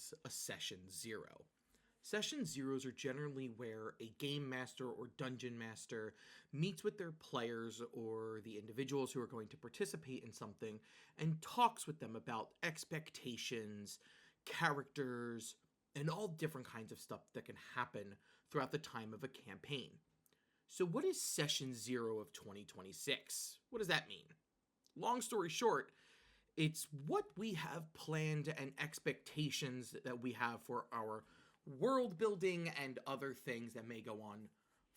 is a Session 0. Session zeros are generally where a game master or dungeon master meets with their players or the individuals who are going to participate in something and talks with them about expectations, characters, and all different kinds of stuff that can happen throughout the time of a campaign. So what is Session 0 of 2026? What does that mean? Long story short, it's what we have planned and expectations that we have for our world building and other things that may go on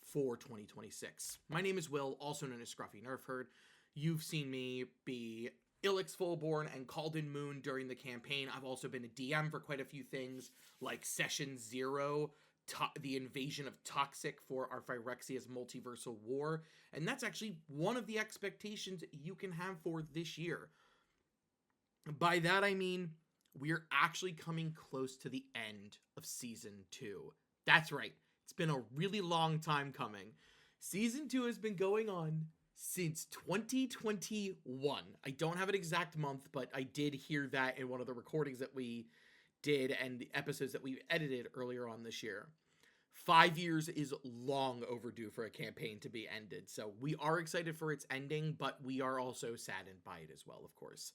for 2026. My name is Will, also known as Scruffy Nerfherd. You've seen me be Ilix Fullborn and Calden Moon during the campaign. I've also been a DM for quite a few things, like Session 0, the invasion of Toxic for our Phyrexia's Multiversal War, and that's actually one of the expectations you can have for this year. By that I mean, we're actually coming close to the end of Season 2. That's right, it's been a really long time coming. Season 2 has been going on since 2021. I don't have an exact month, but I did hear that in one of the recordings that we did and the episodes that we edited earlier on this year. 5 years is long overdue for a campaign to be ended, so we are excited for its ending, but we are also saddened by it as well, of course.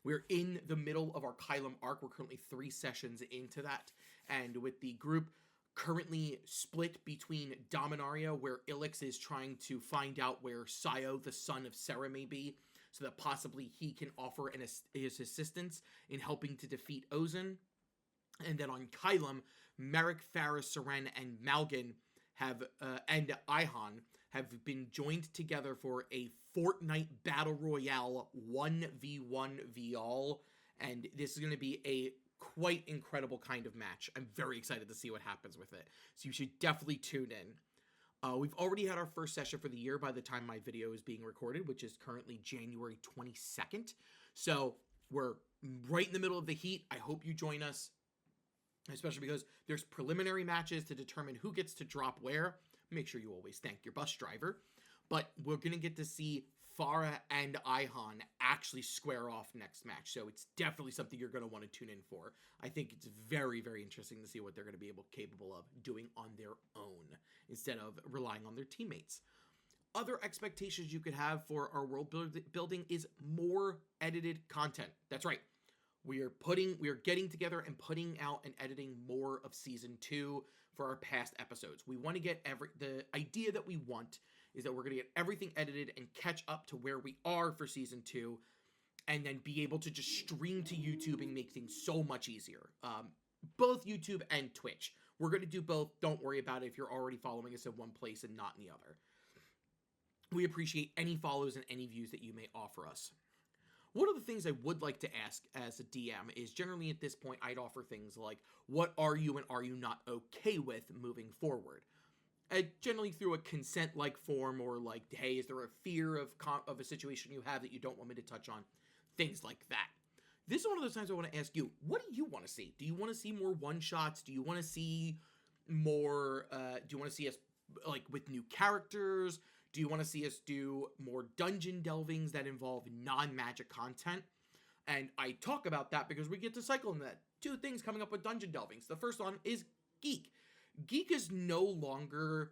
We're in the middle of our Kylum arc. We're currently 3 sessions into that, and with the group currently split between Dominaria, where Ilix is trying to find out where Sio, the son of Sera, may be, so that possibly he can offer his assistance in helping to defeat Ozin. And then on Kylum, Merrick, Farah, Seren, and Malgan and Ihan have been joined together for a Fortnite Battle Royale 1v1 all, and this is going to be a quite incredible kind of match. I'm very excited to see what happens with it, so you should definitely tune in. We've already had our first session for the year by the time my video is being recorded, which is currently January 22nd, so we're right in the middle of the heat. I hope you join us, especially because there's preliminary matches to determine who gets to drop where. Make sure you always thank your bus driver. But we're going to get to see Farah and Ihan actually square off next match. So it's definitely something you're going to want to tune in for. I think it's very, very interesting to see what they're going to be capable of doing on their own instead of relying on their teammates. Other expectations you could have for our world building is more edited content. That's right. We are getting together and putting out and editing more of Season 2 for our past episodes. We want to get the idea that we want is that we're going to get everything edited and catch up to where we are for Season 2, and then be able to just stream to YouTube and make things so much easier. Both YouTube and Twitch. We're going to do both. Don't worry about it if you're already following us in one place and not in the other. We appreciate any follows and any views that you may offer us. One of the things I would like to ask as a DM is, generally at this point, I'd offer things like, what are you and are you not okay with moving forward? Generally through a consent-like form, or like, hey, is there a fear of a situation you have that you don't want me to touch on? Things like that. This is one of those times I want to ask you, what do you want to see? Do you want to see more one-shots? Do you want to see more, do you want to see us, like, with new characters? Do you want to see us do more dungeon delvings that involve non-magic content? And I talk about that because we get to cycle in that. 2 things coming up with dungeon delvings. The first one is Geek. Geek is no longer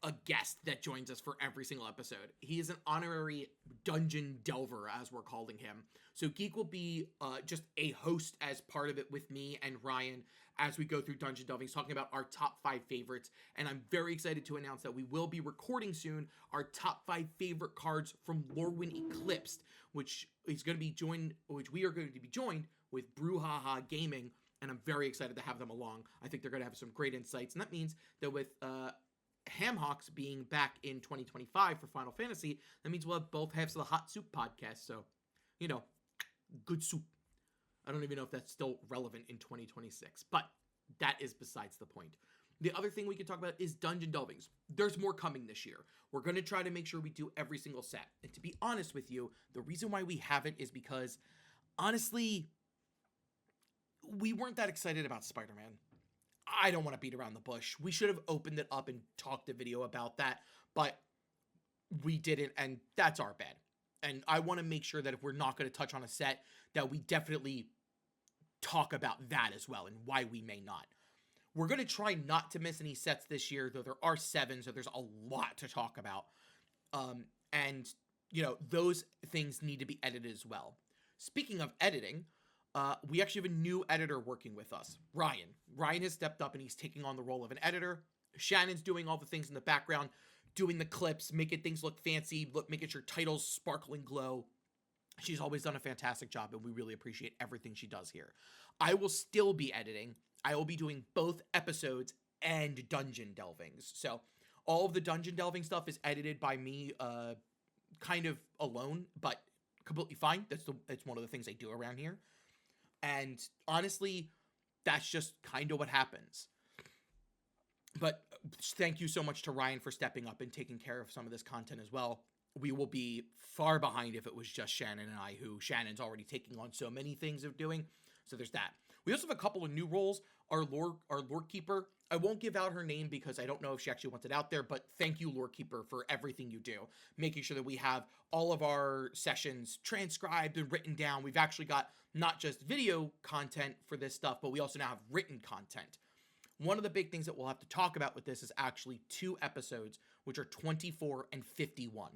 a guest that joins us for every single episode. He is an honorary dungeon delver, as we're calling him. So Geek will be just a host as part of it with me and Ryan as we go through dungeon delvings, talking about our top 5 favorites. And I'm very excited to announce that we will be recording soon our top 5 favorite cards from Lorwyn Eclipsed, which we are going to be joined with Brouhaha Gaming. And I'm very excited to have them along. I think they're going to have some great insights. And that means that with Hamhawks being back in 2025 for Final Fantasy, that means we'll have both halves of the Hot Soup podcast. So, good soup. I don't even know if that's still relevant in 2026, but that is besides the point. The other thing we can talk about is dungeon delvings. There's more coming this year. We're going to try to make sure we do every single set. And to be honest with you, the reason why we haven't is because, honestly, we weren't that excited about Spider-Man. I don't want to beat around the bush. We should have opened it up and talked a video about that, but we didn't, and that's our bad. And I want to make sure that if we're not going to touch on a set, that we definitely talk about that as well and why we may not. We're going to try not to miss any sets this year, though there are 7, so there's a lot to talk about. And, you know, those things need to be edited as well. Speaking of editing, we actually have a new editor working with us, Ryan. Ryan has stepped up and he's taking on the role of an editor. Shannon's doing all the things in the background, doing the clips, making things look fancy, making sure titles sparkle and glow. She's always done a fantastic job, and we really appreciate everything she does here. I will still be editing. I will be doing both episodes and dungeon delvings. So all of the dungeon delving stuff is edited by me, kind of alone, but completely fine. It's one of the things I do around here. And honestly, that's just kind of what happens. But thank you so much to Ryan for stepping up and taking care of some of this content as well. We will be far behind if it was just Shannon and I, who Shannon's already taking on so many things of doing. So there's that. We also have a couple of new roles. Our lore keeper. I won't give out her name because I don't know if she actually wants it out there, but thank you, lore keeper, for everything you do. Making sure that we have all of our sessions transcribed and written down. We've actually got not just video content for this stuff, but we also now have written content. One of the big things that we'll have to talk about with this is actually 2 episodes, which are 24 and 51.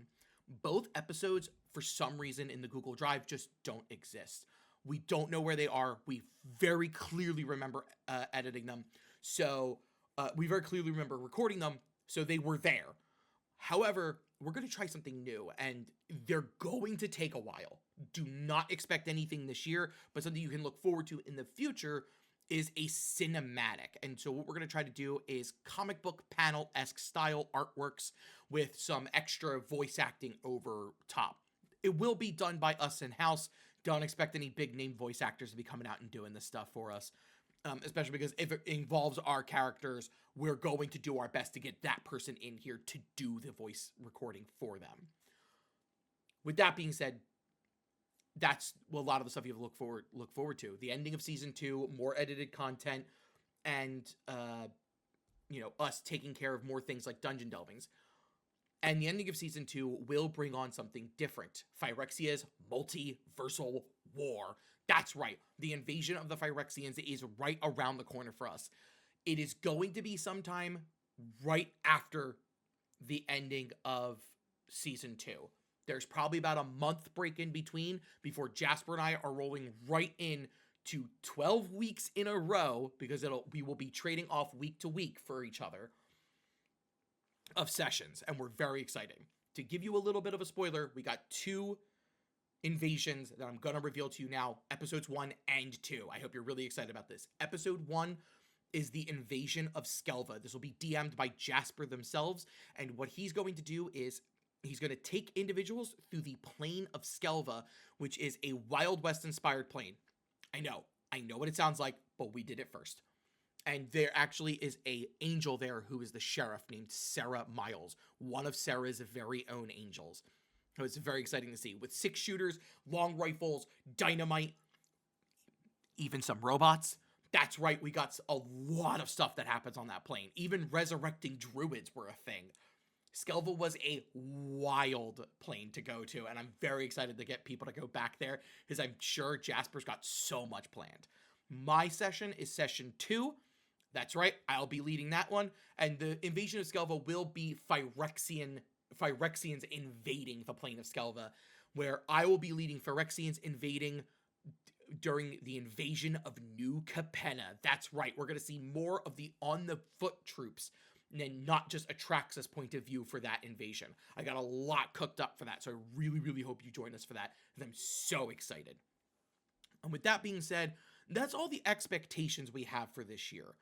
Both episodes, for some reason in the Google Drive, just don't exist. We don't know where they are. We very clearly remember editing them. So we very clearly remember recording them. So they were there. However, we're going to try something new, and they're going to take a while. Do not expect anything this year, but something you can look forward to in the future is a cinematic. And so what we're going to try to do is comic book panel-esque style artworks with some extra voice acting over top. It will be done by us in-house. Don't expect any big name voice actors to be coming out and doing this stuff for us. Especially because if it involves our characters, we're going to do our best to get that person in here to do the voice recording for them. With that being said, that's a lot of the stuff you have to look forward to. The ending of season 2, more edited content, and us taking care of more things like dungeon delvings. And the ending of season 2 will bring on something different. Phyrexia's multiversal war. That's right. The invasion of the Phyrexians is right around the corner for us. It is going to be sometime right after the ending of season 2. There's probably about a month break in between before Jasper and I are rolling right in to 12 weeks in a row, because we will be trading off week to week for each other of sessions, and we're very excited. To give you a little bit of a spoiler, we got 2 invasions that I'm gonna reveal to you now, episodes 1 and 2. I hope you're really excited about this. Episode 1 is the invasion of Skelva. This will be DM'd by Jasper themselves, and what he's going to do is he's going to take individuals through the plane of Skelva, which is a Wild West inspired plane. I know what it sounds like, but we did it first. And there actually is a angel there who is the sheriff named Sarah Miles, one of Sarah's very own angels. So it's very exciting to see, with 6 shooters, long rifles, dynamite, even some robots. That's right, we got a lot of stuff that happens on that plane. Even resurrecting druids were a thing. Skelva was a wild plane to go to, and I'm very excited to get people to go back there, because I'm sure Jasper's got so much planned. My session is session 2. That's right, I'll be leading that one, and the invasion of Skelva will be Phyrexians invading the plane of Skelva, where I will be leading Phyrexians invading during the invasion of New Capenna. That's right, we're going to see more of the on-the-foot troops, and not just Atraxa's point of view for that invasion. I got a lot cooked up for that, so I really, really hope you join us for that, because I'm so excited. And with that being said, that's all the expectations we have for this year.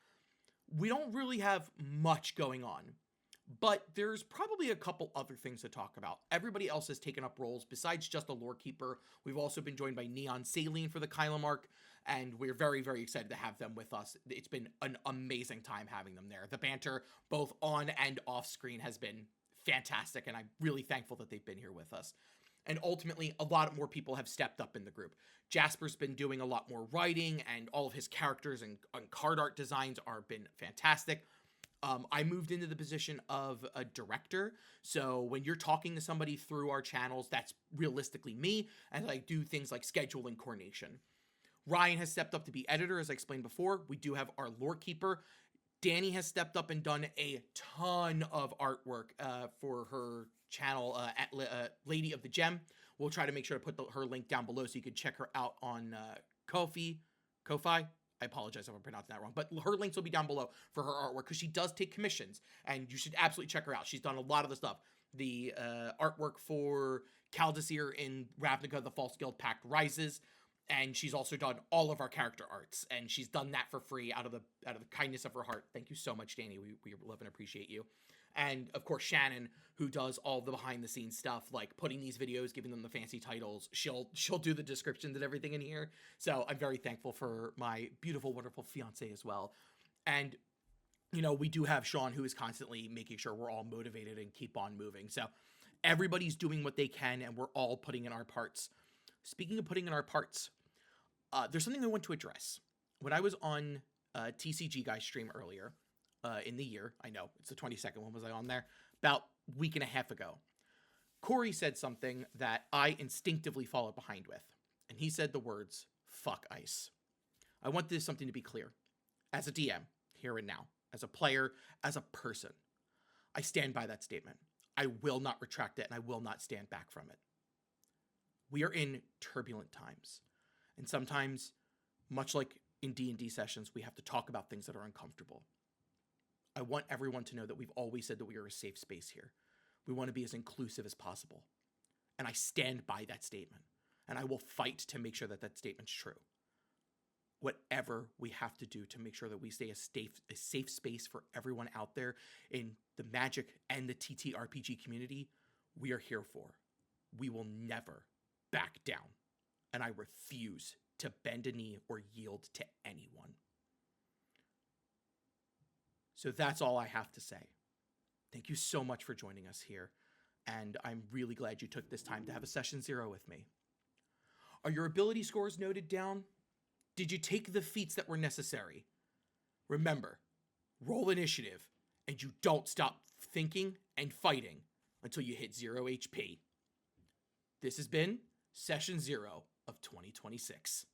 We don't really have much going on, but there's probably a couple other things to talk about. Everybody else has taken up roles besides just the lore keeper. We've also been joined by Neonsaline for the Kylam arc, and we're very, very excited to have them with us. It's been an amazing time having them there. The banter, both on and off screen, has been fantastic, and I'm really thankful that they've been here with us. And ultimately, a lot more people have stepped up in the group. Jasper's been doing a lot more writing, and all of his characters and card art designs are been fantastic. I moved into the position of a director, so when you're talking to somebody through our channels, that's realistically me, and I do things like schedule and coordination. Ryan has stepped up to be editor, as I explained before. We do have our lore keeper. Danny has stepped up and done a ton of artwork for her channel at Lady of the Gem. We'll try to make sure to put her link down below so you can check her out on Ko-fi. I apologize if I'm pronouncing that wrong, but her links will be down below for her artwork because she does take commissions, and you should absolutely check her out. She's done a lot of the stuff. The artwork for Kaldasir in Ravnica, the False Guild Pact Rises, and she's also done all of our character arts, and she's done that for free out of the kindness of her heart. Thank you so much, Danny. We love and appreciate you. And of course, Shannon, who does all the behind the scenes stuff, like putting these videos, giving them the fancy titles. She'll do the descriptions and everything in here. So I'm very thankful for my beautiful, wonderful fiance as well. And, you know, we do have Sean, who is constantly making sure we're all motivated and keep on moving. So everybody's doing what they can, and we're all putting in our parts. Speaking of putting in our parts, there's something I want to address. When I was on TCG Guy stream earlier in the year, I know, it's the 22nd, when was I on there? About a week and a half ago. Corey said something that I instinctively followed behind with. And he said the words, fuck ice. I want this something to be clear. As a DM, here and now, as a player, as a person, I stand by that statement. I will not retract it, and I will not stand back from it. We are in turbulent times. And sometimes, much like in D&D sessions, we have to talk about things that are uncomfortable. I want everyone to know that we've always said that we are a safe space here. We want to be as inclusive as possible. And I stand by that statement. And I will fight to make sure that that statement's true. Whatever we have to do to make sure that we stay a safe space for everyone out there in the Magic and the TTRPG community, we are here for. We will never back down. And I refuse to bend a knee or yield to anyone. So that's all I have to say. Thank you so much for joining us here, and I'm really glad you took this time to have a session 0 with me. Are your ability scores noted down? Did you take the feats that were necessary? Remember, roll initiative, and you don't stop thinking and fighting until you hit 0 HP. This has been Session 0 of 2026.